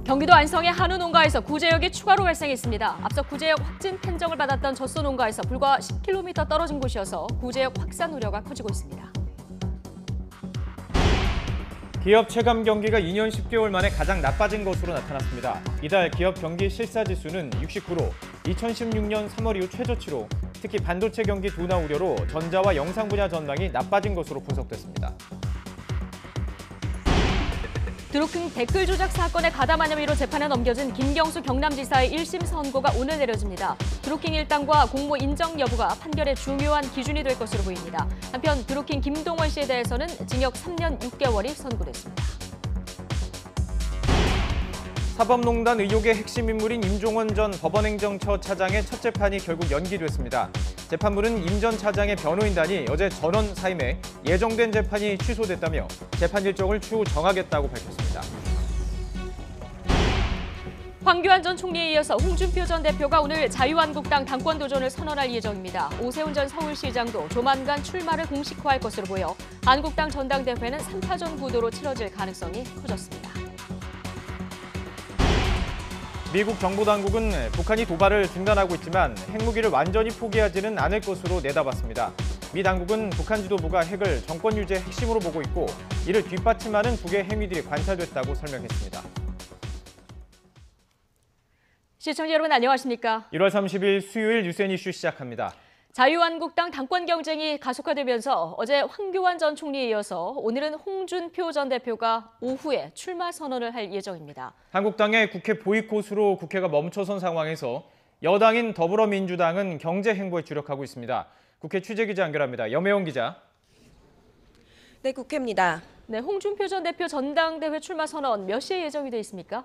경기도 안성의 한우 농가에서 구제역이 추가로 발생했습니다. 앞서 구제역 확진 판정을 받았던 젖소 농가에서 불과 10km 떨어진 곳이어서 구제역 확산 우려가 커지고 있습니다. 기업 체감 경기가 2년 10개월 만에 가장 나빠진 것으로 나타났습니다. 이달 기업 경기 실사지수는 69로 2016년 3월 이후 최저치로 특히 반도체 경기 둔화 우려로 전자와 영상 분야 전망이 나빠진 것으로 분석됐습니다. 드루킹 댓글 조작 사건에 가담한 혐의로 재판에 넘겨진 김경수 경남지사의 1심 선고가 오늘 내려집니다. 드루킹 일당과 공모 인정 여부가 판결의 중요한 기준이 될 것으로 보입니다. 한편 드루킹 김동원 씨에 대해서는 징역 3년 6개월이 선고됐습니다. 사법농단 의혹의 핵심 인물인 임종원 전 법원행정처 차장의 첫 재판이 결국 연기됐습니다. 재판부는 임 전 차장의 변호인단이 어제 전원 사임해 예정된 재판이 취소됐다며 재판 일정을 추후 정하겠다고 밝혔습니다. 황교안 전 총리에 이어서 홍준표 전 대표가 오늘 자유한국당 당권 도전을 선언할 예정입니다. 오세훈 전 서울시장도 조만간 출마를 공식화할 것으로 보여 한국당 전당대회는 3파전 구도로 치러질 가능성이 커졌습니다. 미국 정보당국은 북한이 도발을 중단하고 있지만 핵무기를 완전히 포기하지는 않을 것으로 내다봤습니다. 미 당국은 북한 지도부가 핵을 정권 유지의 핵심으로 보고 있고 이를 뒷받침하는 북의 행위들이 관찰됐다고 설명했습니다. 시청자 여러분 안녕하십니까? 1월 30일 수요일 뉴스앤 이슈 시작합니다. 자유한국당 당권 경쟁이 가속화되면서 어제 황교안 전 총리에 이어서 오늘은 홍준표 전 대표가 오후에 출마 선언을 할 예정입니다. 한국당의 국회 보이콧으로 국회가 멈춰선 상황에서 여당인 더불어민주당은 경제 행보에 주력하고 있습니다. 국회 취재기자 연결합니다. 염혜원 기자. 네, 국회입니다. 네, 홍준표 전 대표 전당대회 출마 선언 몇 시에 예정이 돼 있습니까?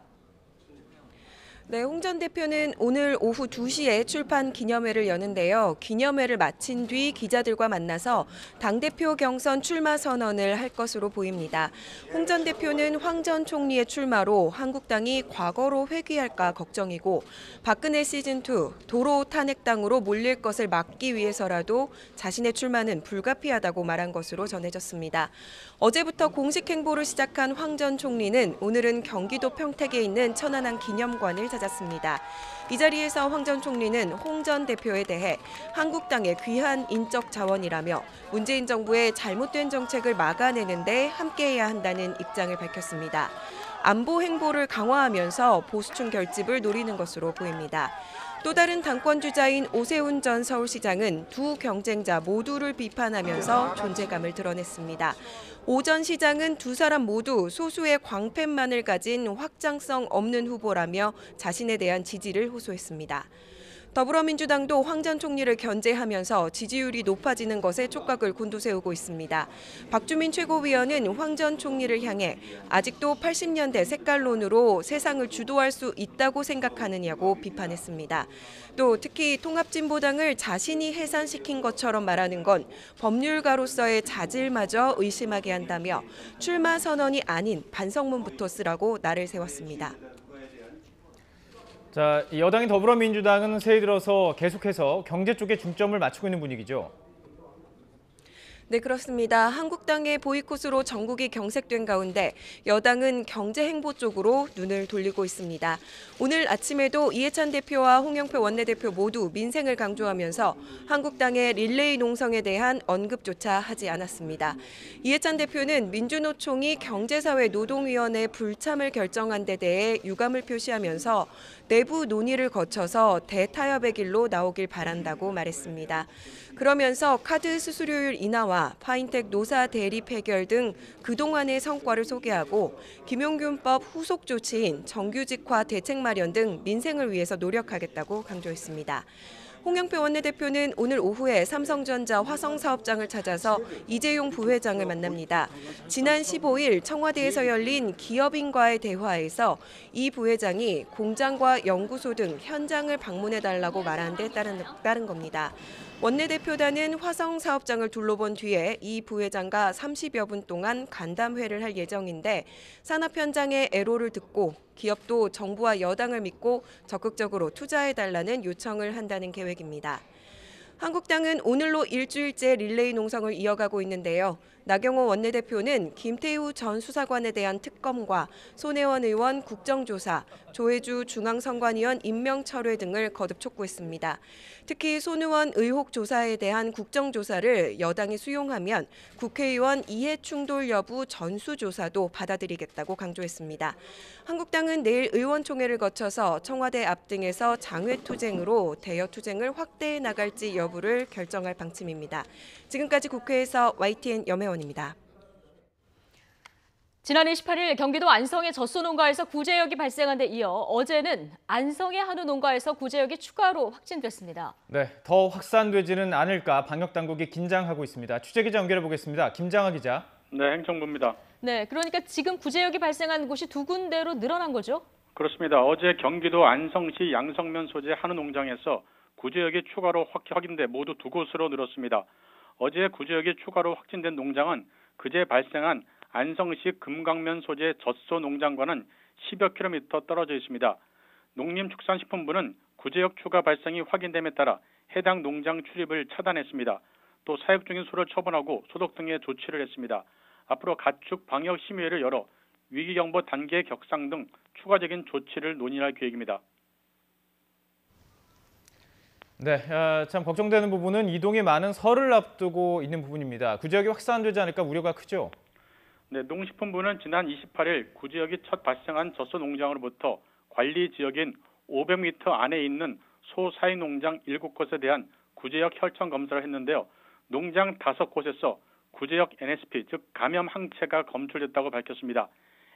네, 홍 전 대표는 오늘 오후 2시에 출판 기념회를 여는데요. 기념회를 마친 뒤 기자들과 만나서 당대표 경선 출마 선언을 할 것으로 보입니다. 홍 전 대표는 황 전 총리의 출마로 한국당이 과거로 회귀할까 걱정이고 박근혜 시즌2 도로 탄핵당으로 몰릴 것을 막기 위해서라도 자신의 출마는 불가피하다고 말한 것으로 전해졌습니다. 어제부터 공식 행보를 시작한 황 전 총리는 오늘은 경기도 평택에 있는 천안함 기념관을 찾았습니다. 이 자리에서 황 전 총리는 홍 전 대표에 대해 한국당의 귀한 인적 자원이라며 문재인 정부의 잘못된 정책을 막아내는 데 함께해야 한다는 입장을 밝혔습니다. 안보 행보를 강화하면서 보수층 결집을 노리는 것으로 보입니다. 또 다른 당권 주자인 오세훈 전 서울시장은 두 경쟁자 모두를 비판하면서 존재감을 드러냈습니다. 오 전 시장은 두 사람 모두 소수의 광팬만을 가진 확장성 없는 후보라며 자신에 대한 지지를 호소했습니다. 더불어민주당도 황 전 총리를 견제하면서 지지율이 높아지는 것에 촉각을 곤두세우고 있습니다. 박주민 최고위원은 황 전 총리를 향해 아직도 80년대 색깔론으로 세상을 주도할 수 있다고 생각하느냐고 비판했습니다. 또 특히 통합진보당을 자신이 해산시킨 것처럼 말하는 건 법률가로서의 자질마저 의심하게 한다며 출마 선언이 아닌 반성문부터 쓰라고 날을 세웠습니다. 자, 여당인 더불어민주당은 새해 들어서 계속해서 경제 쪽에 중점을 맞추고 있는 분위기죠. 네, 그렇습니다. 한국당의 보이콧으로 전국이 경색된 가운데 여당은 경제 행보 쪽으로 눈을 돌리고 있습니다. 오늘 아침에도 이해찬 대표와 홍영표 원내대표 모두 민생을 강조하면서 한국당의 릴레이 농성에 대한 언급조차 하지 않았습니다. 이해찬 대표는 민주노총이 경제사회노동위원회 불참을 결정한 데 대해 유감을 표시하면서 내부 논의를 거쳐서 대타협의 길로 나오길 바란다고 말했습니다. 그러면서 카드 수수료율 인하와 파인텍 노사 대립 해결 등 그동안의 성과를 소개하고 김용균법 후속 조치인 정규직화 대책 마련 등 민생을 위해서 노력하겠다고 강조했습니다. 홍영표 원내대표는 오늘 오후에 삼성전자 화성사업장을 찾아서 이재용 부회장을 만납니다. 지난 15일 청와대에서 열린 기업인과의 대화에서 이 부회장이 공장과 연구소 등 현장을 방문해달라고 말한 데 따른 겁니다. 원내대표단은 화성 사업장을 둘러본 뒤에 이 부회장과 30여 분 동안 간담회를 할 예정인데 산업 현장의 애로를 듣고 기업도 정부와 여당을 믿고 적극적으로 투자해달라는 요청을 한다는 계획입니다. 한국당은 오늘로 일주일째 릴레이 농성을 이어가고 있는데요. 나경원 원내대표는 김태우 전 수사관에 대한 특검과 손혜원 의원 국정조사, 조혜주 중앙선관위원 임명 철회 등을 거듭 촉구했습니다. 특히 손 의원 의혹 조사에 대한 국정조사를 여당이 수용하면 국회의원 이해충돌 여부 전수조사도 받아들이겠다고 강조했습니다. 한국당은 내일 의원총회를 거쳐서 청와대 앞 등에서 장외투쟁으로 대여투쟁을 확대해 나갈지 여부를 결정할 방침입니다. 지금까지 국회에서 YTN 염혜원입니다. 지난 28일 경기도 안성의 젖소 농가에서 구제역이 발생한 데 이어 어제는 안성의 한우 농가에서 구제역이 추가로 확진됐습니다. 네, 더 확산되지는 않을까 방역당국이 긴장하고 있습니다. 취재기자 연결해 보겠습니다. 김장하 기자. 네, 행정부입니다. 네, 그러니까 지금 구제역이 발생한 곳이 두 군데로 늘어난 거죠? 그렇습니다. 어제 경기도 안성시 양성면 소재 한우 농장에서 구제역이 추가로 확인돼 모두 두 곳으로 늘었습니다. 어제 구제역이 추가로 확진된 농장은 그제 발생한 안성시 금강면 소재 젖소 농장과는 10여 킬로미터 떨어져 있습니다. 농림축산식품부는 구제역 추가 발생이 확인됨에 따라 해당 농장 출입을 차단했습니다. 또 사육 중인 소를 처분하고 소독 등의 조치를 했습니다. 앞으로 가축 방역 심의회를 열어 위기경보 단계 격상 등 추가적인 조치를 논의할 계획입니다. 네, 참 걱정되는 부분은 이동이 많은 설을 앞두고 있는 부분입니다. 구제역이 확산되지 않을까 우려가 크죠? 네, 농식품부는 지난 28일 구제역이 첫 발생한 젖소 농장으로부터 관리 지역인 500m 안에 있는 소 사육 농장 7곳에 대한 구제역 혈청 검사를 했는데요. 농장 5곳에서 구제역 NSP, 즉 감염 항체가 검출됐다고 밝혔습니다.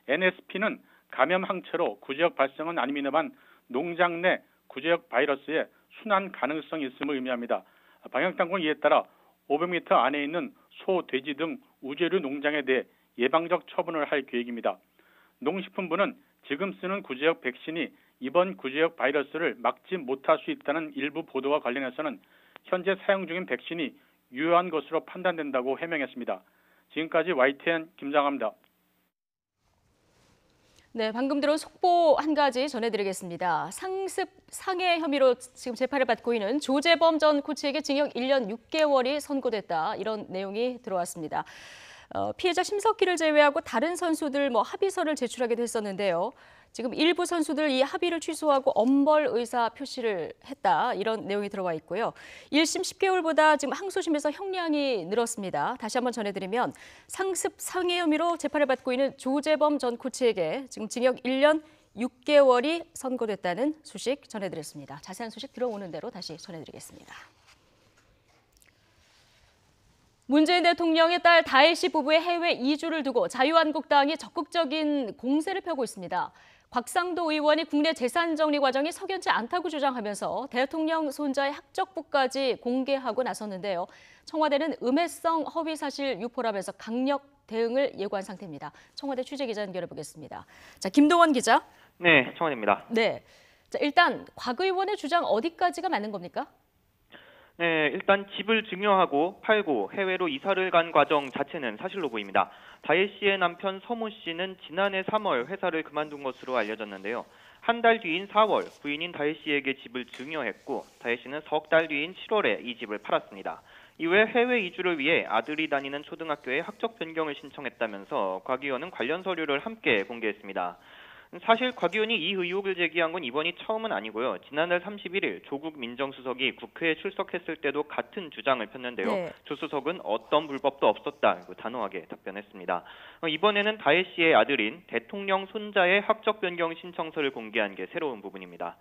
NSP는 감염 항체로 구제역 발생은 아닙니다만 농장 내 구제역 바이러스의 순환 가능성이 있음을 의미합니다. 방역당국은 이에 따라 500m 안에 있는 소, 돼지 등 우제류 농장에 대해 예방적 처분을 할 계획입니다. 농식품부는 지금 쓰는 구제역 백신이 이번 구제역 바이러스를 막지 못할 수 있다는 일부 보도와 관련해서는 현재 사용 중인 백신이 유효한 것으로 판단된다고 해명했습니다. 지금까지 YTN 김장하입니다. 네, 방금 들은 속보 한 가지 전해드리겠습니다. 상습 상해 혐의로 지금 재판을 받고 있는 조재범 전 코치에게 징역 1년 6개월이 선고됐다. 이런 내용이 들어왔습니다. 피해자 심석희를 제외하고 다른 선수들 합의서를 제출하기도 했었는데요. 지금 일부 선수들 이 합의를 취소하고 엄벌 의사 표시를 했다. 이런 내용이 들어와 있고요. 1심 10개월보다 지금 항소심에서 형량이 늘었습니다. 다시 한번 전해드리면 상습 상해 혐의로 재판을 받고 있는 조재범 전 코치에게 지금 징역 1년 6개월이 선고됐다는 소식 전해드렸습니다. 자세한 소식 들어오는 대로 다시 전해드리겠습니다. 문재인 대통령의 딸 다혜 씨 부부의 해외 이주를 두고 자유한국당이 적극적인 공세를 펴고 있습니다. 곽상도 의원이 국내 재산 정리 과정이 석연치 않다고 주장하면서 대통령 손자의 학적부까지 공개하고 나섰는데요. 청와대는 음해성 허위 사실 유포라면서 강력 대응을 예고한 상태입니다. 청와대 취재기자 연결해 보겠습니다. 자, 김동원 기자. 네, 청와대입니다. 네. 자, 일단 곽 의원의 주장 어디까지가 맞는 겁니까? 네, 일단 집을 증여하고 팔고 해외로 이사를 간 과정 자체는 사실로 보입니다. 다혜 씨의 남편 서모 씨는 지난해 3월 회사를 그만둔 것으로 알려졌는데요. 한 달 뒤인 4월 부인인 다혜 씨에게 집을 증여했고 다혜 씨는 석 달 뒤인 7월에 이 집을 팔았습니다. 이후에 해외 이주를 위해 아들이 다니는 초등학교에 학적 변경을 신청했다면서 곽 의원은 관련 서류를 함께 공개했습니다. 사실 곽 의원이 이 의혹을 제기한 건 이번이 처음은 아니고요. 지난달 31일 조국 민정수석이 국회에 출석했을 때도 같은 주장을 폈는데요. 네. 조 수석은 어떤 불법도 없었다 단호하게 답변했습니다. 이번에는 다혜 씨의 아들인 대통령 손자의 학적 변경 신청서를 공개한 게 새로운 부분입니다.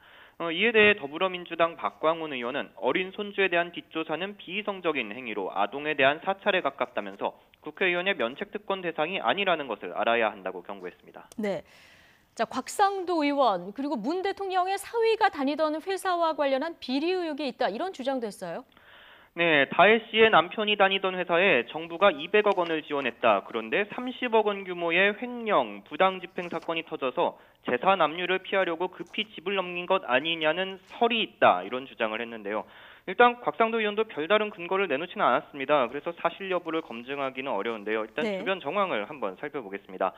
이에 대해 더불어민주당 박광훈 의원은 어린 손주에 대한 뒷조사는 비이성적인 행위로 아동에 대한 사찰에 가깝다면서 국회의원의 면책특권 대상이 아니라는 것을 알아야 한다고 경고했습니다. 네. 자, 곽상도 의원 그리고 문 대통령의 사위가 다니던 회사와 관련한 비리 의혹이 있다. 이런 주장도 했어요. 네, 다혜 씨의 남편이 다니던 회사에 정부가 200억 원을 지원했다. 그런데 30억 원 규모의 횡령, 부당 집행 사건이 터져서 재산 압류를 피하려고 급히 집을 넘긴 것 아니냐는 설이 있다. 이런 주장을 했는데요. 일단 곽상도 의원도 별다른 근거를 내놓지는 않았습니다. 그래서 사실 여부를 검증하기는 어려운데요. 일단 네. 주변 정황을 한번 살펴보겠습니다.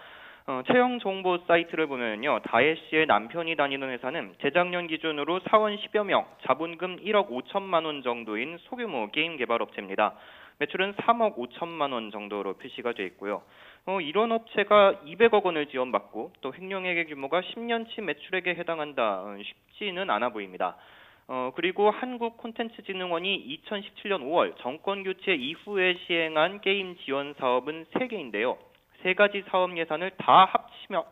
채용 정보 사이트를 보면요. 다혜 씨의 남편이 다니는 회사는 재작년 기준으로 사원 10여 명, 자본금 1억 5천만 원 정도인 소규모 게임 개발 업체입니다. 매출은 3억 5천만 원 정도로 표시가 돼 있고요. 이런 업체가 200억 원을 지원받고 또 횡령액의 규모가 10년치 매출액에 해당한다. 쉽지는 않아 보입니다. 그리고 한국콘텐츠진흥원이 2017년 5월 정권교체 이후에 시행한 게임 지원 사업은 3개인데요. 3가지 사업 예산을 다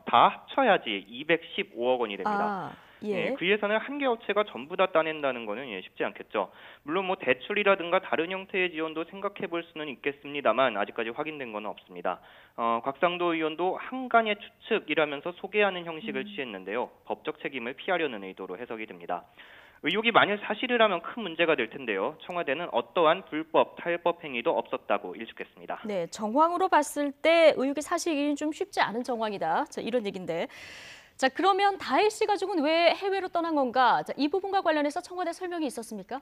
합쳐야지 215억 원이 됩니다. 예. 그 예산을 한 개 업체가 전부 다 따낸다는 거는 쉽지 않겠죠. 물론 뭐 대출이라든가 다른 형태의 지원도 생각해 볼 수는 있겠습니다만 아직까지 확인된 건 없습니다. 곽상도 의원도 한간의 추측이라면서 소개하는 형식을 취했는데요. 법적 책임을 피하려는 의도로 해석이 됩니다. 의혹이 만일 사실이라면 큰 문제가 될 텐데요. 청와대는 어떠한 불법, 탈법 행위도 없었다고 일축했습니다. 네, 정황으로 봤을 때 의혹이 사실이긴 좀 쉽지 않은 정황이다. 자, 이런 얘기인데. 자, 그러면 다혜 씨 가족은 왜 해외로 떠난 건가? 자, 이 부분과 관련해서 청와대 설명이 있었습니까?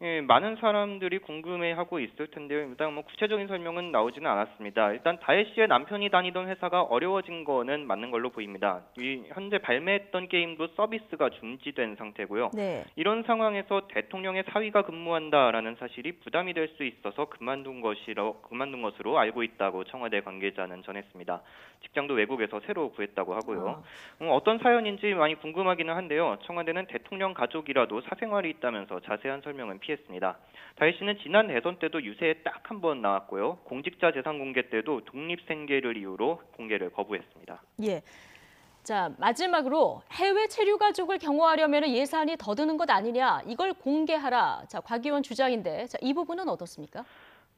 예, 많은 사람들이 궁금해하고 있을 텐데요. 일단 뭐 구체적인 설명은 나오지는 않았습니다. 일단 다혜 씨의 남편이 다니던 회사가 어려워진 거는 맞는 걸로 보입니다. 현재 발매했던 게임도 서비스가 중지된 상태고요. 네. 이런 상황에서 대통령의 사위가 근무한다라는 사실이 부담이 될 수 있어서 그만둔 것으로 알고 있다고 청와대 관계자는 전했습니다. 직장도 외국에서 새로 구했다고 하고요. 어떤 사연인지 많이 궁금하기는 한데요. 청와대는 대통령 가족이라도 사생활이 있다면서 자세한 설명은 피했습니다. 다혜 씨는 지난 대선 때도 유세에 딱 한 번 나왔고요. 공직자 재산 공개 때도 독립생계를 이유로 공개를 거부했습니다. 예. 자, 마지막으로 해외 체류 가족을 경호하려면 예산이 더 드는 것 아니냐, 이걸 공개하라. 자, 곽 의원 주장인데, 자, 이 부분은 어떻습니까?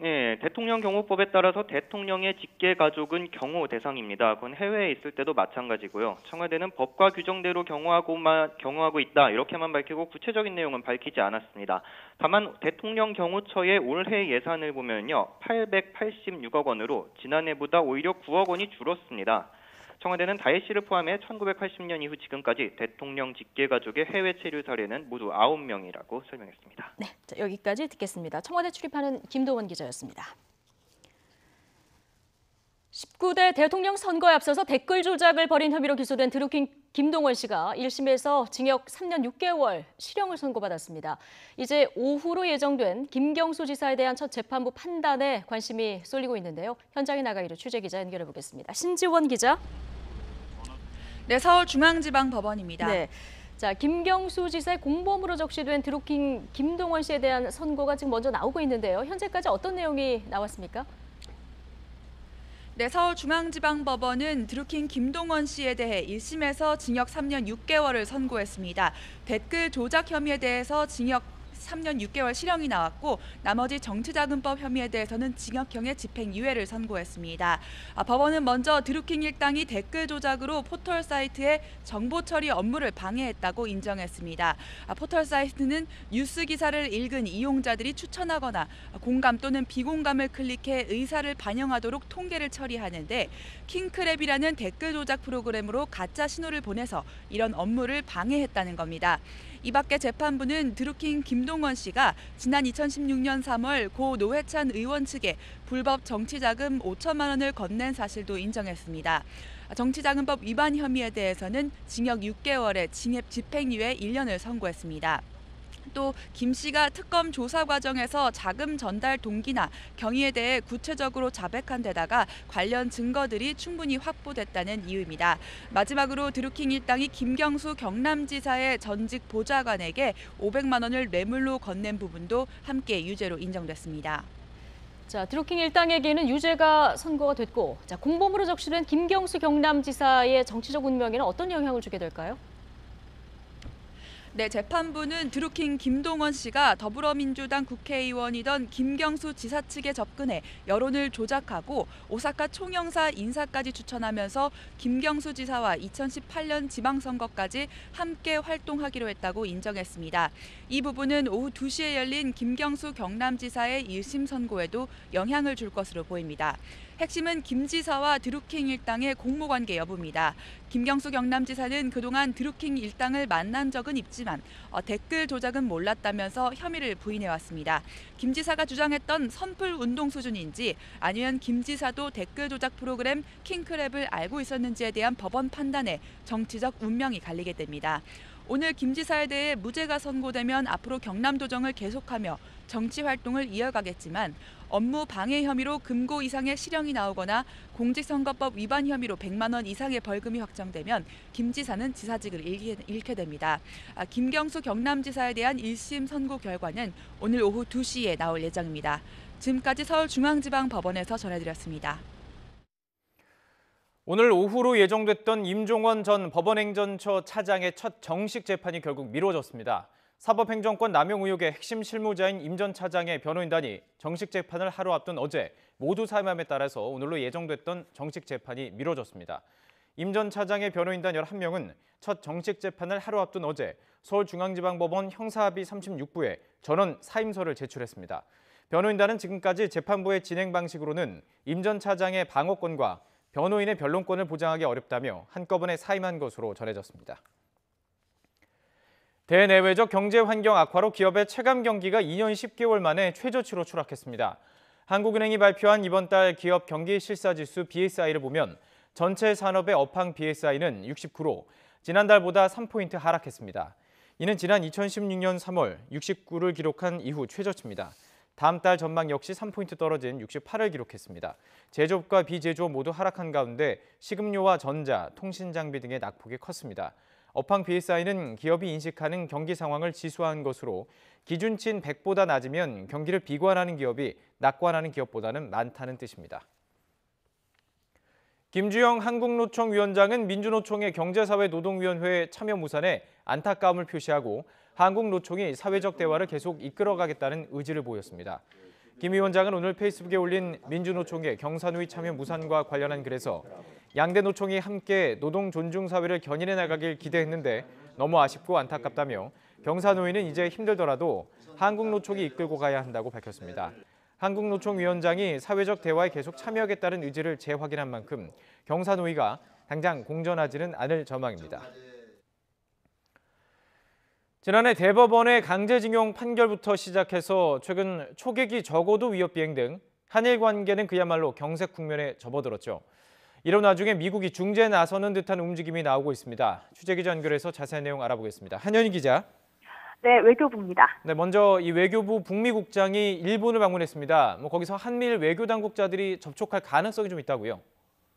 네, 대통령 경호법에 따라서 대통령의 직계 가족은 경호 대상입니다. 그건 해외에 있을 때도 마찬가지고요. 청와대는 법과 규정대로 경호하고 있다 이렇게만 밝히고 구체적인 내용은 밝히지 않았습니다. 다만 대통령 경호처의 올해 예산을 보면요, 886억 원으로 지난해보다 오히려 9억 원이 줄었습니다. 청와대는 다혜 씨를 포함해 1980년 이후 지금까지 대통령 직계 가족의 해외 체류 사례는 모두 9명이라고 설명했습니다. 네, 자, 여기까지 듣겠습니다. 청와대 출입하는 김도원 기자였습니다. 19대 대통령 선거에 앞서서 댓글 조작을 벌인 혐의로 기소된 드루킹 김동원 씨가 1심에서 징역 3년 6개월 실형을 선고받았습니다. 이제 오후로 예정된 김경수 지사에 대한 첫 재판부 판단에 관심이 쏠리고 있는데요. 현장에 나가기로 취재기자 연결해 보겠습니다. 신지원 기자. 네, 서울중앙지방법원입니다. 네. 자, 김경수 지사의 공범으로 적시된 드루킹 김동원 씨에 대한 선고가 지금 먼저 나오고 있는데요. 현재까지 어떤 내용이 나왔습니까? 네, 서울중앙지방법원은 드루킹 김동원 씨에 대해 1심에서 징역 3년 6개월을 선고했습니다. 댓글 조작 혐의에 대해서 징역 3년 6개월 실형이 나왔고 나머지 정치자금법 혐의에 대해서는 징역형의 집행유예를 선고했습니다. 법원은 먼저 드루킹 일당이 댓글 조작으로 포털 사이트의 정보 처리 업무를 방해했다고 인정했습니다. 포털 사이트는 뉴스 기사를 읽은 이용자들이 추천하거나 공감 또는 비공감을 클릭해 의사를 반영하도록 통계를 처리하는데 킹크랩이라는 댓글 조작 프로그램으로 가짜 신호를 보내서 이런 업무를 방해했다는 겁니다. 이 밖에 재판부는 드루킹 김동원 씨가 지난 2016년 3월 고 노회찬 의원 측에 불법 정치자금 5천만 원을 건넨 사실도 인정했습니다. 정치자금법 위반 혐의에 대해서는 징역 6개월에 집행유예 1년을 선고했습니다. 또 김 씨가 특검 조사 과정에서 자금 전달 동기나 경위에 대해 구체적으로 자백한 데다가 관련 증거들이 충분히 확보됐다는 이유입니다. 마지막으로 드루킹 일당이 김경수 경남지사의 전직 보좌관에게 500만 원을 뇌물로 건넨 부분도 함께 유죄로 인정됐습니다. 자, 드루킹 일당에게는 유죄가 선고가 됐고, 자, 공범으로 적시된 김경수 경남지사의 정치적 운명에는 어떤 영향을 주게 될까요? 네, 재판부는 드루킹 김동원 씨가 더불어민주당 국회의원이던 김경수 지사 측에 접근해 여론을 조작하고 오사카 총영사 인사까지 추천하면서 김경수 지사와 2018년 지방선거까지 함께 활동하기로 했다고 인정했습니다. 이 부분은 오후 2시에 열린 김경수 경남지사의 1심 선고에도 영향을 줄 것으로 보입니다. 핵심은 김 지사와 드루킹 일당의 공모관계 여부입니다. 김경수 경남지사는 그동안 드루킹 일당을 만난 적은 있지만 댓글 조작은 몰랐다면서 혐의를 부인해왔습니다. 김 지사가 주장했던 선풀 운동 수준인지 아니면 김 지사도 댓글 조작 프로그램 킹크랩을 알고 있었는지에 대한 법원 판단에 정치적 운명이 갈리게 됩니다. 오늘 김 지사에 대해 무죄가 선고되면 앞으로 경남도정을 계속하며 정치 활동을 이어가겠지만 업무 방해 혐의로 금고 이상의 실형이 나오거나 공직선거법 위반 혐의로 100만 원 이상의 벌금이 확정되면 김 지사는 지사직을 잃게 됩니다. 김경수 경남지사에 대한 1심 선고 결과는 오늘 오후 2시에 나올 예정입니다. 지금까지 서울중앙지방법원에서 전해드렸습니다. 오늘 오후로 예정됐던 임종원 전 법원행정처 차장의 첫 정식 재판이 결국 미뤄졌습니다. 사법행정권 남용 의혹의 핵심 실무자인 임 전 차장의 변호인단이 정식 재판을 하루 앞둔 어제 모두 사임함에 따라서 오늘로 예정됐던 정식 재판이 미뤄졌습니다. 임 전 차장의 변호인단 11명은 첫 정식 재판을 하루 앞둔 어제 서울중앙지방법원 형사합의 36부에 전원 사임서를 제출했습니다. 변호인단은 지금까지 재판부의 진행 방식으로는 임 전 차장의 방어권과 변호인의 변론권을 보장하기 어렵다며 한꺼번에 사임한 것으로 전해졌습니다. 대내외적 경제 환경 악화로 기업의 체감 경기가 2년 10개월 만에 최저치로 추락했습니다. 한국은행이 발표한 이번 달 기업 경기 실사지수 BSI를 보면 전체 산업의 업황 BSI는 69로 지난달보다 3포인트 하락했습니다. 이는 지난 2016년 3월 69를 기록한 이후 최저치입니다. 다음 달 전망 역시 3포인트 떨어진 68을 기록했습니다. 제조업과 비제조업 모두 하락한 가운데 식음료와 전자, 통신장비 등의 낙폭이 컸습니다. 업황 BSI는 기업이 인식하는 경기 상황을 지수한 것으로 기준치인 100보다 낮으면 경기를 비관하는 기업이 낙관하는 기업보다는 많다는 뜻입니다. 김주영 한국노총 위원장은 민주노총의 경제사회노동위원회 참여 무산에 안타까움을 표시하고 한국노총이 사회적 대화를 계속 이끌어가겠다는 의지를 보였습니다. 김 위원장은 오늘 페이스북에 올린 민주노총의 경사노위 참여 무산과 관련한 글에서 양대 노총이 함께 노동 존중 사회를 견인해 나가길 기대했는데 너무 아쉽고 안타깝다며 경사노위는 이제 힘들더라도 한국노총이 이끌고 가야 한다고 밝혔습니다. 한국노총 위원장이 사회적 대화에 계속 참여하겠다는 의지를 재확인한 만큼 경사노위가 당장 공전하지는 않을 전망입니다. 지난해 대법원의 강제징용 판결부터 시작해서 최근 초계기 저고도 위협 비행 등 한일 관계는 그야말로 경색 국면에 접어들었죠. 이런 와중에 미국이 중재에 나서는 듯한 움직임이 나오고 있습니다. 취재기자 연결해서 자세한 내용 알아보겠습니다. 한현희 기자. 네, 외교부입니다. 네, 먼저 이 외교부 북미국장이 일본을 방문했습니다. 거기서 한미일 외교당국자들이 접촉할 가능성이 좀 있다고요?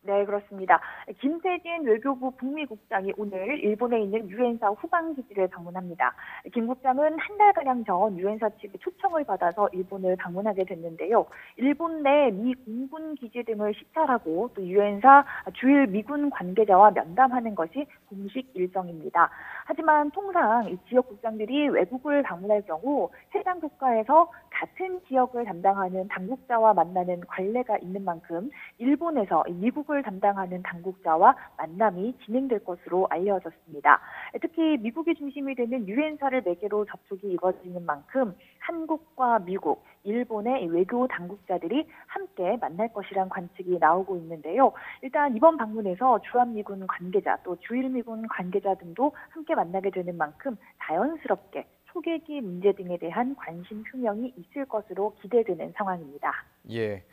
네, 그렇습니다. 김세진 외교부 북미국장이 오늘 일본에 있는 유엔사 후방기지를 방문합니다. 김 국장은 한 달가량 전 유엔사 측의 초청을 받아서 일본을 방문하게 됐는데요. 일본 내 미 공군 기지 등을 시찰하고 또 유엔사 주일 미군 관계자와 면담하는 것이 공식 일정입니다. 하지만 통상 이 지역 국장들이 외국을 방문할 경우 해당 국가에서 같은 지역을 담당하는 당국자와 만나는 관례가 있는 만큼 일본에서 미국을 담당하는 당국자와 만남이 진행될 것으로 알려졌습니다. 특히 미국이 중심이 되는 유엔사를 매개로 접촉이 이루어지는 만큼 한국과 미국, 일본의 외교 당국자들이 함께 만날 것이란 관측이 나오고 있는데요. 일단 이번 방문에서 주한미군 관계자 또 주일미군 관계자 등도 함께 만나게 되는 만큼 자연스럽게 초계기 문제 등에 대한 관심 표명이 있을 것으로 기대되는 상황입니다. 예,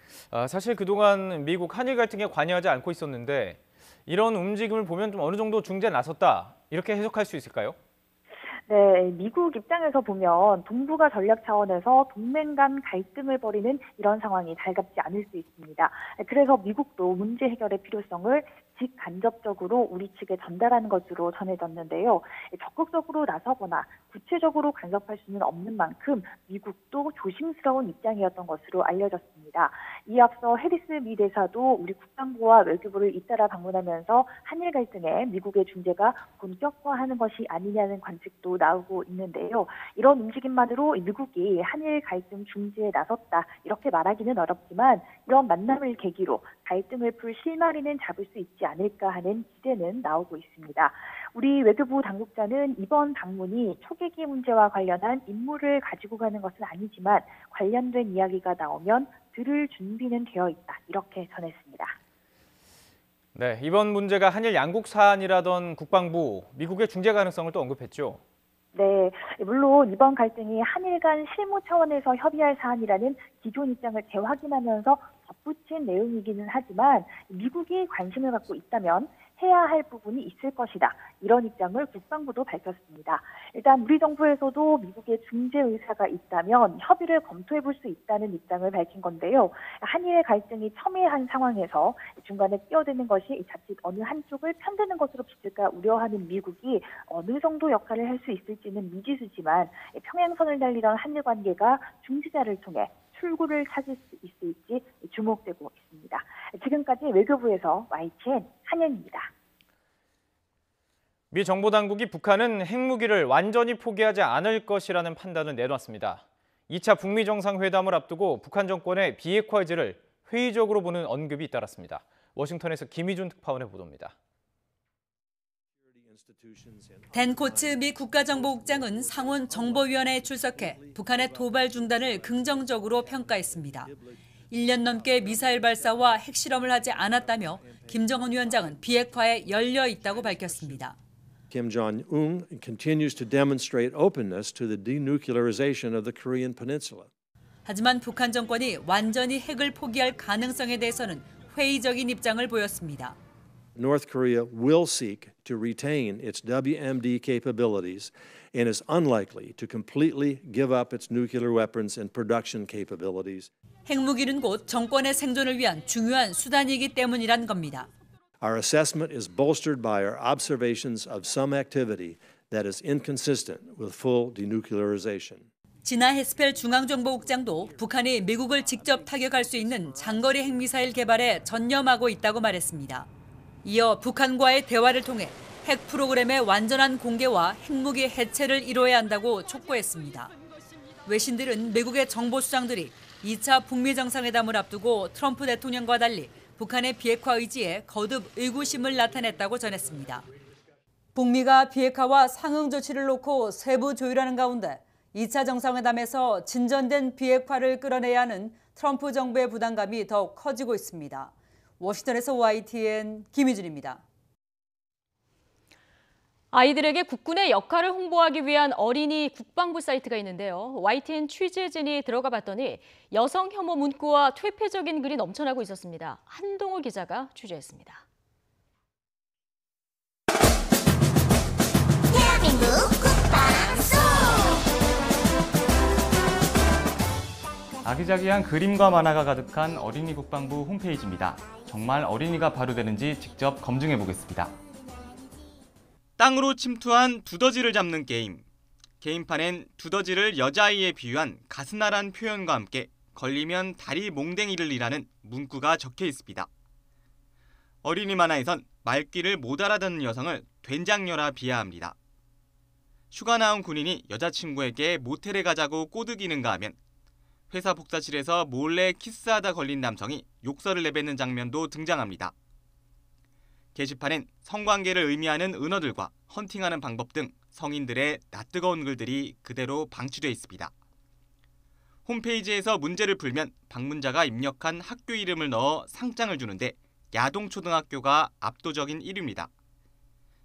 사실 그동안 미국 한일 갈등에 관여하지 않고 있었는데 이런 움직임을 보면 좀 어느 정도 중재에 나섰다 이렇게 해석할 수 있을까요? 네, 미국 입장에서 보면 동북아 전략 차원에서 동맹 간 갈등을 벌이는 이런 상황이 달갑지 않을 수 있습니다. 그래서 미국도 문제 해결의 필요성을 직간접적으로 우리 측에 전달하는 것으로 전해졌는데요. 적극적으로 나서거나 구체적으로 간섭할 수는 없는 만큼 미국도 조심스러운 입장이었던 것으로 알려졌습니다. 이에 앞서 해리스 미 대사도 우리 국방부와 외교부를 잇따라 방문하면서 한일 갈등에 미국의 중재가 본격화하는 것이 아니냐는 관측도 나오고 있는데요. 이런 움직임만으로 미국이 한일 갈등 중재에 나섰다 이렇게 말하기는 어렵지만 이런 만남을 계기로 갈등을 풀 실마리는 잡을 수 있지 않을까 하는 기대는 나오고 있습니다. 우리 외교부 당국자는 이번 방문이 초계기 문제와 관련한 임무를 가지고 가는 것은 아니지만 관련된 이야기가 나오면 들을 준비는 되어 있다 이렇게 전했습니다. 네, 이번 문제가 한일 양국 사안이라던 국방부, 미국의 중재 가능성을 또 언급했죠. 네, 물론 이번 갈등이 한일 간 실무 차원에서 협의할 사안이라는 기존 입장을 재확인하면서 덧붙인 내용이기는 하지만 미국이 관심을 갖고 있다면 해야 할 부분이 있을 것이다. 이런 입장을 국방부도 밝혔습니다. 일단 우리 정부에서도 미국의 중재 의사가 있다면 협의를 검토해 볼 수 있다는 입장을 밝힌 건데요. 한일의 갈등이 첨예한 상황에서 중간에 끼어드는 것이 자칫 어느 한쪽을 편드는 것으로 비칠까 우려하는 미국이 어느 정도 역할을 할 수 있을지는 미지수지만 평행선을 달리던 한일 관계가 중재자를 통해 출구를 찾을 수 있을지 주목되고 있습니다. 지금까지 외교부에서 YTN 한현입니다. 미 정보당국이 북한은 핵무기를 완전히 포기하지 않을 것이라는 판단을 내놨습니다. 2차 북미 정상회담을 앞두고 북한 정권의 비핵화 의지를 회의적으로 보는 언급이 잇따랐습니다. 워싱턴에서 김희준 특파원의 보도입니다. 댄 코츠 미 국가정보국장은 상원 정보위원회에 출석해 북한의 도발 중단을 긍정적으로 평가했습니다. 1년 넘게 미사일 발사와 핵실험을 하지 않았다며 김정은 위원장은 비핵화에 열려 있다고 밝혔습니다. Kim Jong-un continues to demonstrate openness to the denuclearization of the Korean Peninsula. 하지만 북한 정권이 완전히 핵을 포기할 가능성에 대해서는 회의적인 입장을 보였습니다. North Korea will seek to retain its WMD capabilities and is unlikely to completely give up its nuclear weapons and production capabilities. 핵무기는 곧 정권의 생존을 위한 중요한 수단이기 때문이란 겁니다. Our assessment is bolstered by our observations of some activity that is inconsistent with full denuclearization. 진아 헤스펠 중앙정보국장도 북한이 미국을 직접 타격할 수 있는 장거리 핵미사일 개발에 전념하고 있다고 말했습니다. 이어 북한과의 대화를 통해 핵 프로그램의 완전한 공개와 핵무기 해체를 이뤄야 한다고 촉구했습니다. 외신들은 미국의 정보수장들이 2차 북미 정상회담을 앞두고 트럼프 대통령과 달리 북한의 비핵화 의지에 거듭 의구심을 나타냈다고 전했습니다. 북미가 비핵화와 상응 조치를 놓고 세부 조율하는 가운데 2차 정상회담에서 진전된 비핵화를 끌어내야 하는 트럼프 정부의 부담감이 더욱 커지고 있습니다. 워싱턴에서 YTN 김희준입니다. 아이들에게 국군의 역할을 홍보하기 위한 어린이 국방부 사이트가 있는데요. YTN 취재진이 들어가 봤더니 여성 혐오 문구와 퇴폐적인 글이 넘쳐나고 있었습니다. 한동호 기자가 취재했습니다. 대한민국 국방소. 아기자기한 그림과 만화가 가득한 어린이 국방부 홈페이지입니다. 정말 어린이가 바로 되는지 직접 검증해 보겠습니다. 땅으로 침투한 두더지를 잡는 게임. 게임판엔 두더지를 여자아이에 비유한 가스나란 표현과 함께 걸리면 다리 몽댕이를 이라는 문구가 적혀 있습니다. 어린이 만화에선 말귀를 못 알아듣는 여성을 된장녀라 비하합니다. 휴가 나온 군인이 여자친구에게 모텔에 가자고 꼬드기는가 하면 회사 복사실에서 몰래 키스하다 걸린 남성이 욕설을 내뱉는 장면도 등장합니다. 게시판엔 성관계를 의미하는 은어들과 헌팅하는 방법 등 성인들의 낯뜨거운 글들이 그대로 방치되어 있습니다. 홈페이지에서 문제를 풀면 방문자가 입력한 학교 이름을 넣어 상장을 주는데 야동초등학교가 압도적인 1위입니다.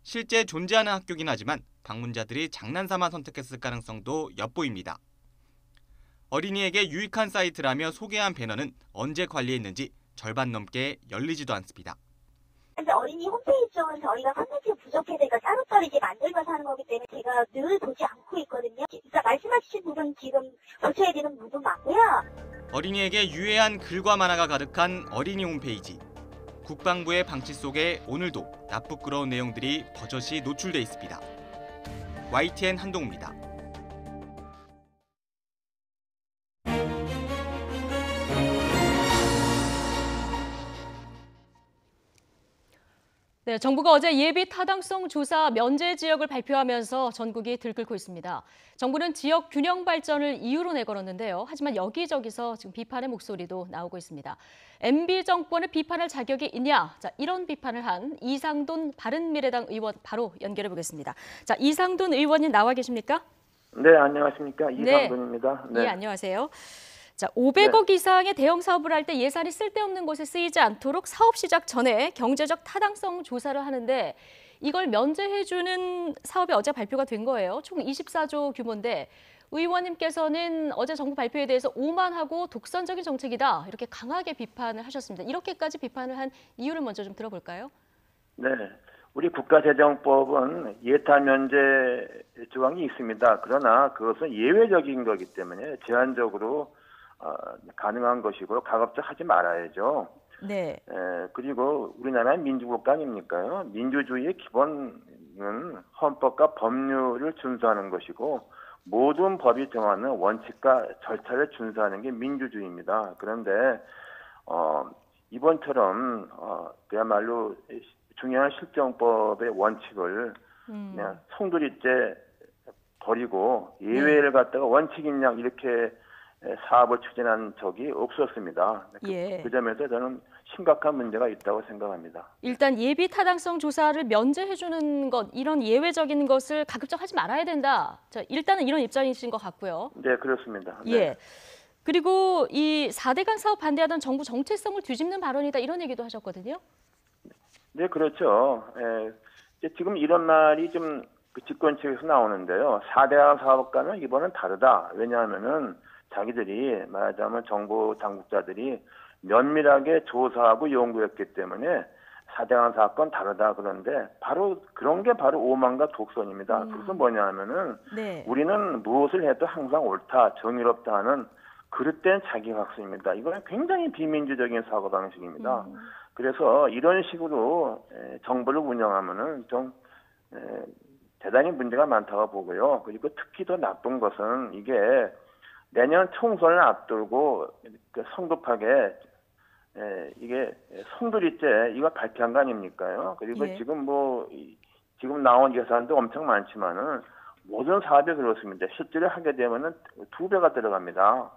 실제 존재하는 학교긴 하지만 방문자들이 장난삼아 선택했을 가능성도 엿보입니다. 어린이에게 유익한 사이트라며 소개한 배너는 언제 관리했는지 절반 넘게 열리지도 않습니다. 근데 어린이 홈페이지 쪽은 저희가 컨텐츠가 부족해서 따로따로 이제 만들면서 하는 거기 때문에 제가 늘 보지 않고 있거든요. 그러니까 말씀하신 부분 지금 고쳐야 되는 부분 맞고요. 어린이에게 유해한 글과 만화가 가득한 어린이 홈페이지. 국방부의 방치 속에 오늘도 나쁘끄러운 내용들이 버젓이 노출돼 있습니다. YTN 한동우입니다. 네, 정부가 어제 예비 타당성 조사 면제 지역을 발표하면서 전국이 들끓고 있습니다. 정부는 지역 균형 발전을 이유로 내걸었는데요. 하지만 여기저기서 지금 비판의 목소리도 나오고 있습니다. MB 정권을 비판할 자격이 있냐? 자, 이런 비판을 한 이상돈 바른미래당 의원 바로 연결해 보겠습니다. 자, 이상돈 의원님 나와 계십니까? 네, 안녕하십니까? 이상돈입니다. 네, 안녕하세요. 자, 500억 이상의 대형 사업을 할 때 예산이 쓸데없는 곳에 쓰이지 않도록 사업 시작 전에 경제적 타당성 조사를 하는데 이걸 면제해주는 사업이 어제 발표가 된 거예요. 총 24조 규모인데 의원님께서는 어제 정부 발표에 대해서 오만하고 독선적인 정책이다 이렇게 강하게 비판을 하셨습니다. 이렇게까지 비판을 한 이유를 먼저 좀 들어볼까요? 네, 우리 국가재정법은 예타 면제 조항이 있습니다. 그러나 그것은 예외적인 거기 때문에 제한적으로 가능한 것이고 가급적 하지 말아야죠. 네. 그리고 우리나라는 민주국가 아닙니까요? 민주주의의 기본은 헌법과 법률을 준수하는 것이고 모든 법이 정하는 원칙과 절차를 준수하는 게 민주주의입니다. 그런데 이번처럼 그야말로 중요한 실정법의 원칙을 그냥 송두리째 버리고 예외를 갖다가 원칙인 양 이렇게 사업을 추진한 적이 없었습니다. 예. 그 점에서 저는 심각한 문제가 있다고 생각합니다. 일단 예비 타당성 조사를 면제해주는 것, 이런 예외적인 것을 가급적 하지 말아야 된다. 자, 일단은 이런 입장이신 것 같고요. 네, 그렇습니다. 네. 예. 그리고 이 4대강 사업 반대하던 정부 정체성을 뒤집는 발언이다, 이런 얘기도 하셨거든요. 네, 그렇죠. 지금 이런 말이 좀 그 집권 측에서 나오는데요. 4대강 사업과는 이번은 다르다. 왜냐하면은 자기들이 말하자면 정부 당국자들이 면밀하게 조사하고 연구했기 때문에 4대강 사업과는 다르다. 그런데 바로 그런 게 바로 오만과 독선입니다. 그것은 뭐냐 하면은 네. 우리는 무엇을 해도 항상 옳다, 정의롭다 하는 그릇된 자기학습입니다. 이건 굉장히 비민주적인 사고방식입니다. 그래서 이런 식으로 정부를 운영하면은 좀 대단히 문제가 많다고 보고요. 그리고 특히 더 나쁜 것은 이게 내년 총선을 앞두고 성급하게 이게 송두리째 이거 발표한 거 아닙니까요? 그리고 예. 지금 나온 예산도 엄청 많지만은 모든 사업이 그렇습니다. 실제로 하게 되면은 2배가 들어갑니다.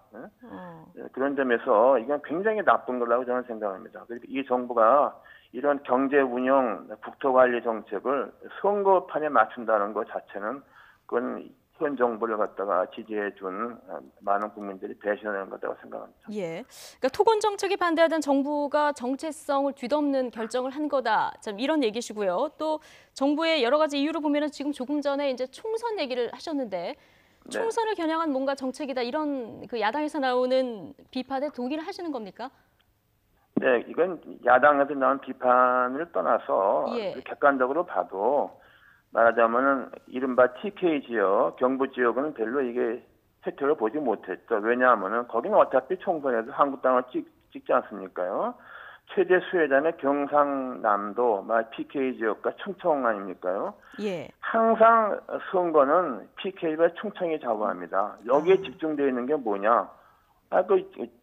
그런 점에서 이건 굉장히 나쁜 거라고 저는 생각합니다. 그리고 이 정부가 이런 경제 운영, 국토 관리 정책을 선거판에 맞춘다는 것 자체는 그건 현 정부를 갖다가 지지해 준 많은 국민들이 배신하는 거라고 생각합니다. 예. 그러니까 토건 정책에 반대하던 정부가 정체성을 뒤덮는 결정을 한 거다. 참 이런 얘기시고요. 또 정부의 여러 가지 이유를 보면은 지금 조금 전에 이제 총선 얘기를 하셨는데 총선을 겨냥한 뭔가 정책이다. 이런 그 야당에서 나오는 비판에 동의를 하시는 겁니까? 네, 이건 야당에서 나온 비판을 떠나서 예. 객관적으로 봐도 말하자면은 이른바 TK 지역, 경부 지역은 별로 이게 혜택을 보지 못했죠. 왜냐하면은 거기는 어차피 총선에서 한국당을 찍지 않습니까요? 최대 수혜자는 경상남도, PK 지역과 충청 아닙니까요? 예. 항상 선거는 PK와 충청이 좌우합니다. 여기에 집중되어 있는 게 뭐냐?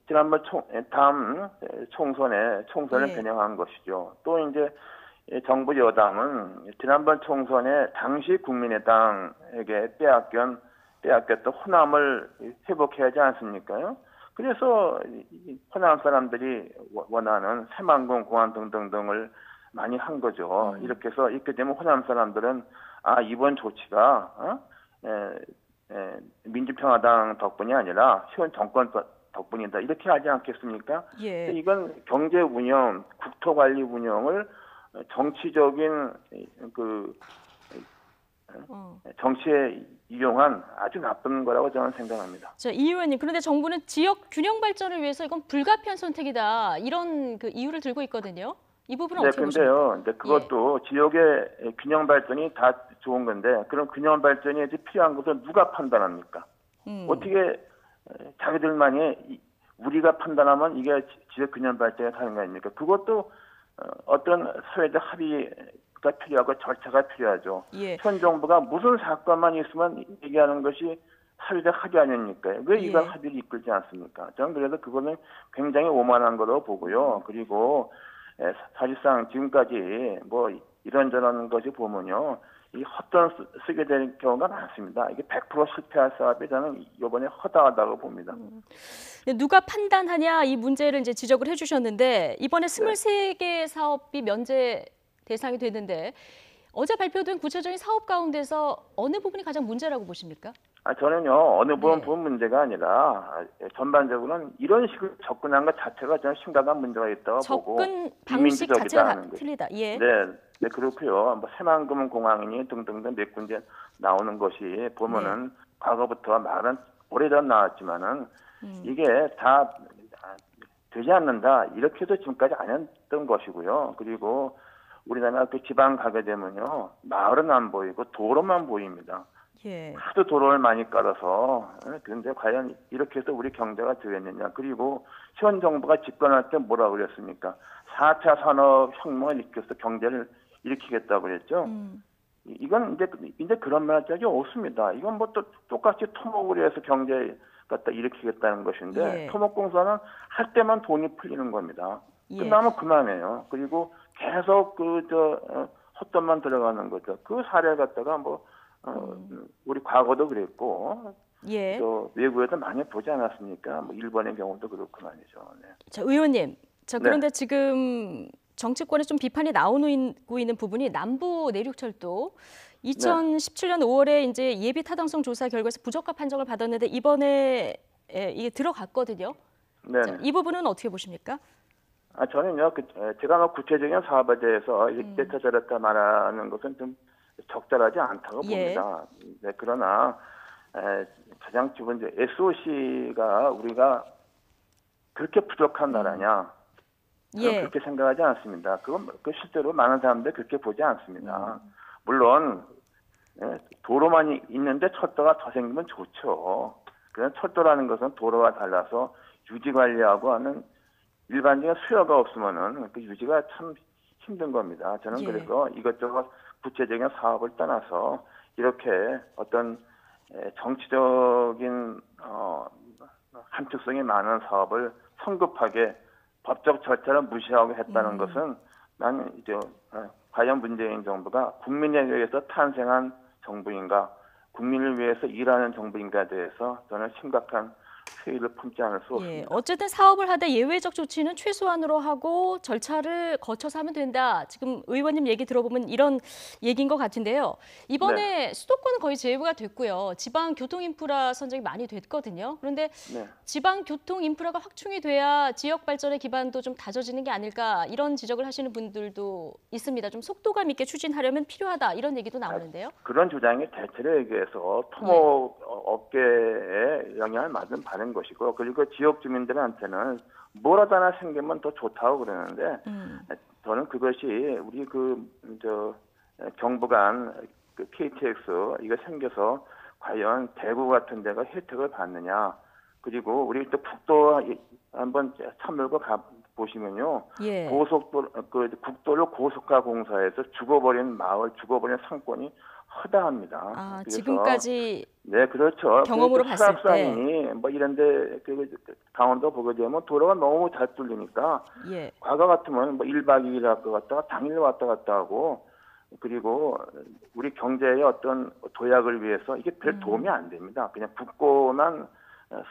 지난번 다음 총선을 예. 겨냥한 것이죠. 또 이제 정부 여당은 지난번 총선에 당시 국민의당에게 빼앗겼던 호남을 회복해야 하지 않습니까요? 그래서 호남 사람들이 원하는 새만금 공안 등등등을 많이 한 거죠. 이렇게 되면 호남 사람들은 이번 조치가 민주평화당 덕분이 아니라 현 정권 덕분이다. 이렇게 하지 않겠습니까? 예. 이건 경제 운영, 국토 관리 운영을 정치적인 정치에 이용한 아주 나쁜 거라고 저는 생각합니다. 자, 이 의원님, 그런데 정부는 지역 균형 발전을 위해서 이건 불가피한 선택이다. 이런 그 이유를 들고 있거든요. 이 부분은 어떻게 보십니까? 근데요. 그것도 지역의 균형 발전이 다 좋은 건데 그럼 균형 발전이 필요한 것은 누가 판단합니까? 어떻게 자기들만이 우리가 판단하면 이게 지역 균형 발전이 가는 거 아닙니까? 그것도 어떤 사회적 합의가 필요하고 절차가 필요하죠. 예. 현 정부가 무슨 사건만 있으면 얘기하는 것이 사회적 합의 아닙니까? 왜 이거 합의를 이끌지 않습니까? 저는 그래서 그거는 굉장히 오만한 거로 보고요. 그리고 사실상 지금까지 이런저런 것이 보면요. 이 헛돈 쓰게 되는 경우가 많습니다. 이게 100% 실패할 사업이 저는 이번에 허다하다고 봅니다. 누가 판단하냐 이 문제를 이제 지적을 해주셨는데 이번에 23개 사업이 면제 대상이 되는데 어제 발표된 구체적인 사업 가운데서 어느 부분이 가장 문제라고 보십니까? 저는요 어느 부분 문제가 아니라 전반적으로는 이런 식으로 접근한 것 자체가 저는 심각한 문제가 있다고 보고 접근 방식 자체가 틀리다. 예. 네, 그렇고요. 새만금 공항이니 등등등 몇 군데 나오는 것이 보면은 과거부터 말은 오래전 나왔지만은 이게 다 되지 않는다 이렇게도 지금까지 안 했던 것이고요. 그리고 우리나라 그 지방 가게 되면요, 마을은 안 보이고 도로만 보입니다. 예. 하도 도로를 많이 깔아서. 그런데 과연 이렇게 해서 우리 경제가 되겠느냐. 그리고 현 정부가 집권할 때 뭐라 그랬습니까? 4차 산업혁명을 일으켜서 경제를 일으키겠다고 그랬죠. 이건 이제 그런 말 적이 없습니다. 이건 뭐 또 똑같이 토목을 해서 경제 갖다 일으키겠다는 것인데, 예. 토목공사는 할 때만 돈이 풀리는 겁니다. 예. 끝나면 그만해요. 그리고 계속 헛돈만 들어가는 거죠. 그 사례 갖다가 우리 과거도 그랬고, 예. 또 외국에도 많이 보지 않았습니까? 뭐 일본의 경우도 그렇고 말이죠. 네. 자, 의원님. 자, 그런데 네. 지금 정치권에 좀 비판이 나오고 있는 부분이 남부 내륙철도 2017년 5월에 이제 예비 타당성 조사 결과에서 부적합 판정을 받았는데 이번에 이게 들어갔거든요. 네. 자, 이 부분은 어떻게 보십니까? 저는요, 제가 구체적인 사업에 대해서 이랬다 저랬다 말하는 것은 좀 적절하지 않다고 예. 봅니다. 네, 그러나 가장 기본 SOC가 우리가 그렇게 부족한 나라냐? 저는 예. 그렇게 생각하지 않습니다. 그 실제로 많은 사람들이 그렇게 보지 않습니다. 물론 도로만 있는데 철도가 더 생기면 좋죠. 그냥 철도라는 것은 도로와 달라서 유지 관리하고 하는 일반적인 수요가 없으면은 그 유지가 참 힘든 겁니다. 저는 예. 그래서 이것저것 구체적인 사업을 떠나서 이렇게 어떤 정치적인 함축성이 많은 사업을 성급하게 법적 절차를 무시하고 했다는 것은 나는 이제 과연 문재인 정부가 국민에 의해서 탄생한 정부인가, 국민을 위해서 일하는 정부인가에 대해서 저는 심각한 회의를 품지 않을 수 없습니다. 예, 어쨌든 사업을 하되 예외적 조치는 최소한으로 하고 절차를 거쳐서 하면 된다. 지금 의원님 얘기 들어보면 이런 얘기인 것 같은데요. 이번에 수도권은 거의 제외가 됐고요. 지방 교통 인프라 선정이 많이 됐거든요. 그런데 지방 교통 인프라가 확충이 돼야 지역 발전의 기반도 좀 다져지는 게 아닐까 이런 지적을 하시는 분들도 있습니다. 좀 속도감 있게 추진하려면 필요하다 이런 얘기도 나오는데요. 그런 주장이 대체로 얘기해서 토목 업계에 영향을 받은 것이고, 그리고 지역 주민들한테는 뭐라도 하나 생기면 더 좋다고 그러는데, 저는 그것이 우리 경부 간 KTX 이거 생겨서 과연 대구 같은 데가 혜택을 받느냐, 그리고 우리 또 국도 한번 참물고 가 보시면요, 예. 고속도로 국도를 고속화 공사해서 죽어버린 마을, 죽어버린 상권이 허다합니다. 아, 그래서 지금까지 네, 그렇죠. 경험으로 봤을 때. 수락산이 뭐 이런데 강원도 보게 되면 도로가 너무 잘 뚫리니까 예. 과거 같으면 뭐 1박 2일 왔다 갔다가 당일 왔다 갔다 하고, 그리고 우리 경제의 어떤 도약을 위해서 이게 별 도움이 안 됩니다. 그냥 붓고만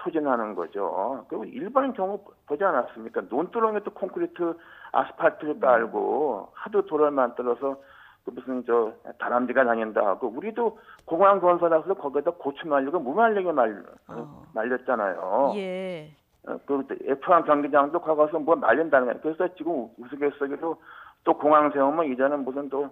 소진하는 거죠. 그리고 일본의 경우 보지 않았습니까? 논두렁에 또 콘크리트 아스팔트를 깔고 하도 도로를 만들어서 무슨 다람쥐가 다닌다 하고, 우리도 공항 건설해서 거기다 고추 말리고 무 말리게 말렸잖아요. 예. 그 F1 경기장도 가서 뭐 말린다는 거예요. 그래서 지금 우스갯소리로 또 공항 세우면 이제는 무슨 또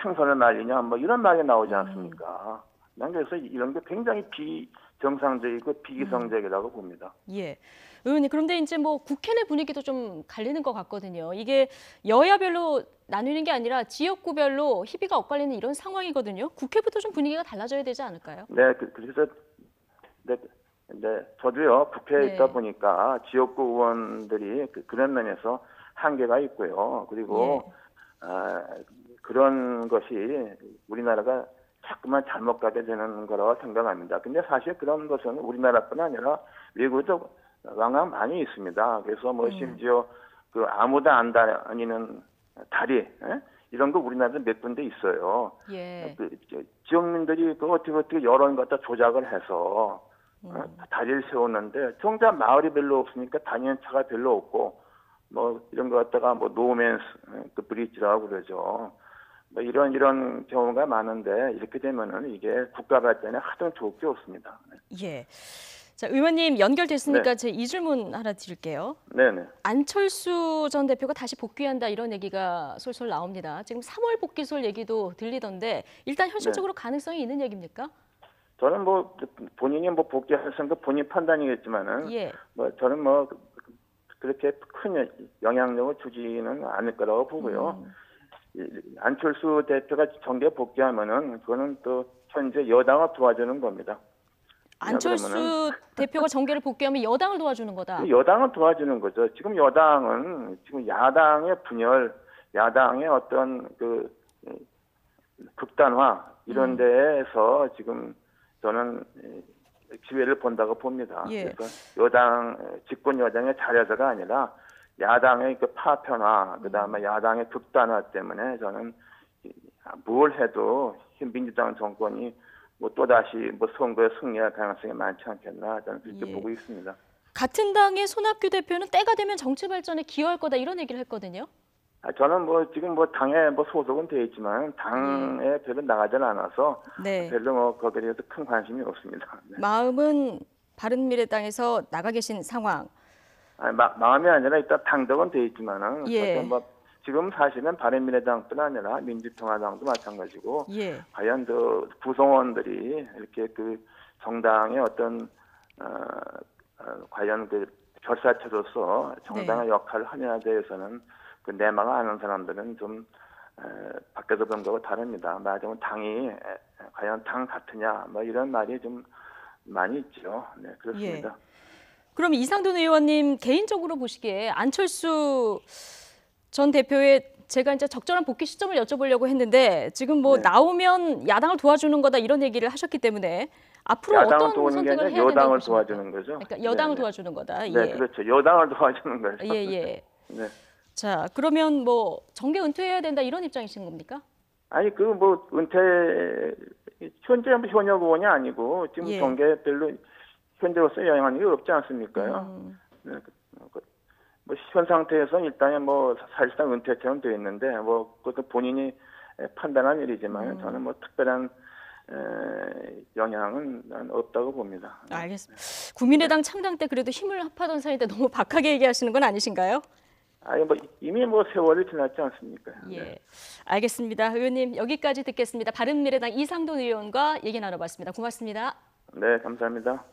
생선을 말리냐 뭐 이런 말이 나오지 않습니까? 난 그래서 이런 게 굉장히 비정상적이고 비이성적이라고 봅니다. 예. 의원님, 그런데 이제 뭐 국회 내 분위기도 좀 갈리는 것 같거든요. 이게 여야별로 나누는 게 아니라 지역구별로 희비가 엇갈리는 이런 상황이거든요. 국회부터 좀 분위기가 달라져야 되지 않을까요? 네, 그래서 저도요 국회에 있다 보니까 지역구 의원들이 그런 면에서 한계가 있고요. 그리고 그런 것이 우리나라가 자꾸만 잘못 가게 되는 거라고 생각합니다. 근데 사실 그런 것은 우리나라뿐 아니라 외국에도 왕왕 많이 있습니다. 그래서 뭐 심지어 아무도 안 다니는 다리 이런 거 우리나라도 몇 군데 있어요. 예. 지역민들이 어떻게 여론 갖다 조작을 해서 다리를 세웠는데 정작 마을이 별로 없으니까 다니는 차가 별로 없고 뭐 이런 거 갖다가 뭐 노맨스 브릿지라고 그러죠. 뭐 이런 경우가 많은데 이렇게 되면은 이게 국가 발전에 하등 좋을 게 없습니다. 예. 자, 의원님 연결됐으니까 네. 제 이 질문 하나 드릴게요. 네네. 안철수 전 대표가 다시 복귀한다 이런 얘기가 솔솔 나옵니다. 지금 3월 복귀설 얘기도 들리던데 일단 현실적으로 가능성이 있는 얘기입니까? 저는 뭐 본인이 뭐 복귀할 생각 본인 판단이겠지만은 뭐 저는 뭐 그렇게 큰 영향력을 주지는 않을 거라고 보고요. 안철수 대표가 정계 복귀하면은 그거는 또 현재 여당을 도와주는 겁니다. 안철수 대표가 정계를 복귀하면 여당을 도와주는 거다. 여당을 도와주는 거죠. 지금 여당은 지금 야당의 분열, 야당의 어떤 그 극단화 이런 데에서 지금 저는 기회를 본다고 봅니다. 예. 그래서 집권 여당의 자려서가 아니라 야당의 그 파편화, 그다음에 야당의 극단화 때문에 저는 뭘 해도 민주당 정권이 뭐 또다시 뭐 선거에 승리할 가능성이 많지 않겠나 저는 그렇게 보고 있습니다. 같은 당의 손학규 대표는 때가 되면 정치 발전에 기여할 거다 이런 얘기를 했거든요. 저는 뭐 지금 뭐 당에 뭐 소속은 돼 있지만 당에 별로 나가질 않아서 별로 뭐 거기에 대해서 큰 관심이 없습니다. 네. 마음은 바른미래당에서 나가 계신 상황. 마음이 아니라 일단 당적은 돼 있지만은 예. 뭐 지금 사실은 바른미래당뿐 아니라 민주평화당도 마찬가지고 과연 그 구성원들이 이렇게 그 정당의 어떤 과연 그 결사체로서 정당의 역할을 하냐에 대해서는 그 내막을 아는 사람들은 좀 밖에서 본 거하고 다릅니다. 말하자면 당이 과연 당 같으냐 뭐 이런 말이 좀 많이 있죠. 네, 그렇습니다. 그럼 이상돈 의원님 개인적으로 보시기에 안철수 전 대표의 제가 이제 적절한 복귀 시점을 여쭤보려고 했는데 지금 뭐 나오면 야당을 도와주는 거다 이런 얘기를 하셨기 때문에 앞으로 어떤 선택을 해야 된다고 여당을 보십니까? 도와주는 거죠. 그러니까 여당을 도와주는 거다. 네, 그렇죠. 여당을 도와주는 거죠. 예. 네. 자, 그러면 뭐 정계 은퇴해야 된다 이런 입장이신 겁니까? 아니 그 뭐 은퇴 현재 현역 의원이 아니고 지금 정계 별로 현재로서 영향이 없지 않습니까요? 네, 뭐 현 상태에서 일단은 뭐 사실상 은퇴처럼 되어 있는데 뭐 그것도 본인이 판단한 일이지만 저는 뭐 특별한 영향은 난 없다고 봅니다. 알겠습니다. 국민의당 창당 때 그래도 힘을 합하던 사이인데 너무 박하게 얘기하시는 건 아니신가요? 아니 뭐 이미 뭐 세월이 지났지 않습니까? 예, 알겠습니다. 의원님 여기까지 듣겠습니다. 바른미래당 이상돈 의원과 얘기 나눠봤습니다. 고맙습니다. 네, 감사합니다.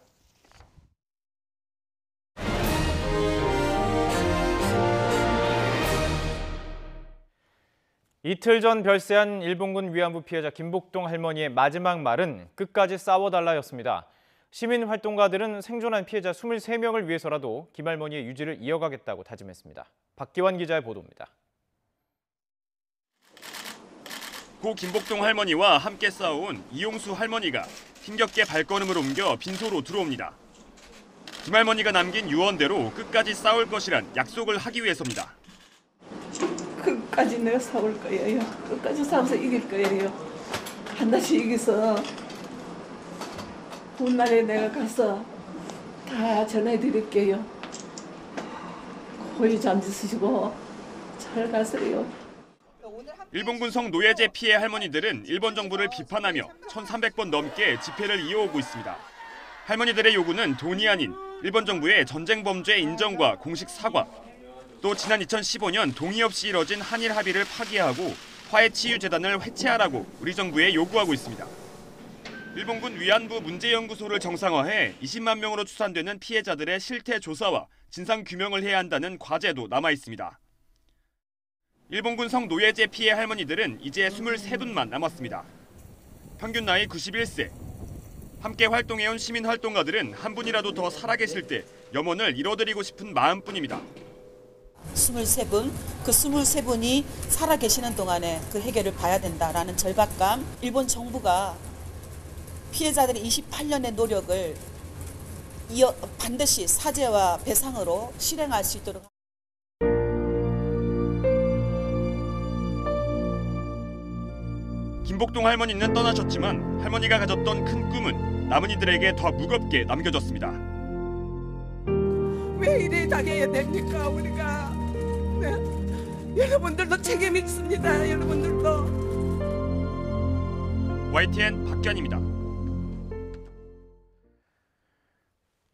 이틀 전 별세한 일본군 위안부 피해자 김복동 할머니의 마지막 말은 끝까지 싸워달라였습니다. 시민활동가들은 생존한 피해자 23명을 위해서라도 김할머니의 유지를 이어가겠다고 다짐했습니다. 박기환 기자의 보도입니다. 고 김복동 할머니와 함께 싸워온 이용수 할머니가 힘겹게 발걸음을 옮겨 빈소로 들어옵니다. 김할머니가 남긴 유언대로 끝까지 싸울 것이란 약속을 하기 위해서입니다. 끝까지 내가 싸울 거예요. 끝까지 싸워서 이길 거예요. 반드시 이겨서 훗날에 내가 가서 다 전해드릴게요. 고이 잠지으시고 잘 가세요. 일본군 성 노예제 피해 할머니들은 일본 정부를 비판하며 1,300번 넘게 집회를 이어오고 있습니다. 할머니들의 요구는 돈이 아닌 일본 정부의 전쟁 범죄 인정과 공식 사과, 또 지난 2015년 동의 없이 이뤄진 한일 합의를 파기하고 화해치유재단을 해체하라고 우리 정부에 요구하고 있습니다. 일본군 위안부 문제연구소를 정상화해 20만 명으로 추산되는 피해자들의 실태 조사와 진상 규명을 해야 한다는 과제도 남아 있습니다. 일본군 성 노예제 피해 할머니들은 이제 23분만 남았습니다. 평균 나이 91세. 함께 활동해온 시민활동가들은 한 분이라도 더 살아계실 때 염원을 이뤄드리고 싶은 마음뿐입니다. 23분, 그 23분이 살아계시는 동안에 그 해결을 봐야 된다라는 절박감, 일본 정부가 피해자들의 28년의 노력을 반드시 사죄와 배상으로 실행할 수 있도록. 김복동 할머니는 떠나셨지만 할머니가 가졌던 큰 꿈은 남은 이들에게 더 무겁게 남겨졌습니다. 왜 이래 당해야 됩니까 우리가? 네. 여러분들도 책임이 있습니다. 여러분들도. YTN 박기환입니다.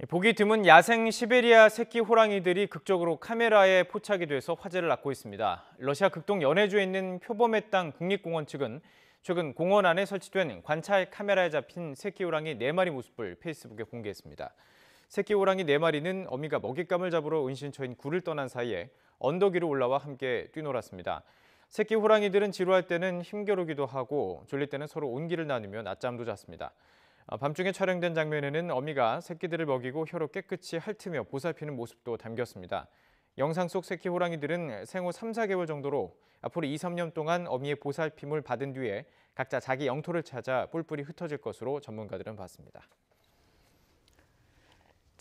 보기 드문 야생 시베리아 새끼 호랑이들이 극적으로 카메라에 포착이 돼서 화제를 낳고 있습니다. 러시아 극동 연해주에 있는 표범의 땅 국립공원 측은 최근 공원 안에 설치된 관찰 카메라에 잡힌 새끼 호랑이 4마리 모습을 페이스북에 공개했습니다. 새끼 호랑이 4마리는 어미가 먹잇감을 잡으러 은신처인 굴을 떠난 사이에 언덕 위로 올라와 함께 뛰놀았습니다. 새끼 호랑이들은 지루할 때는 힘겨루기도 하고 졸릴 때는 서로 온기를 나누며 낮잠도 잤습니다. 밤중에 촬영된 장면에는 어미가 새끼들을 먹이고 혀로 깨끗이 핥으며 보살피는 모습도 담겼습니다. 영상 속 새끼 호랑이들은 생후 3, 4개월 정도로 앞으로 2, 3년 동안 어미의 보살핌을 받은 뒤에 각자 자기 영토를 찾아 뿔뿔이 흩어질 것으로 전문가들은 봤습니다.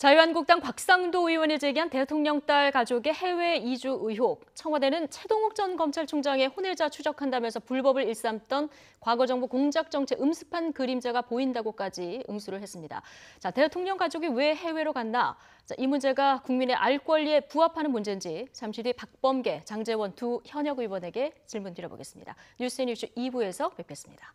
자유한국당 박상도 의원이 제기한 대통령 딸 가족의 해외 이주 의혹. 청와대는 최동욱 전 검찰총장의 혼외자 추적한다면서 불법을 일삼던 과거 정부 공작 정책 음습한 그림자가 보인다고까지 응수를 했습니다. 자, 대통령 가족이 왜 해외로 갔나? 자, 이 문제가 국민의 알 권리에 부합하는 문제인지 잠시 뒤 박범계, 장제원 두 현역 의원에게 질문 드려보겠습니다. 뉴스앤이슈 2부에서 뵙겠습니다.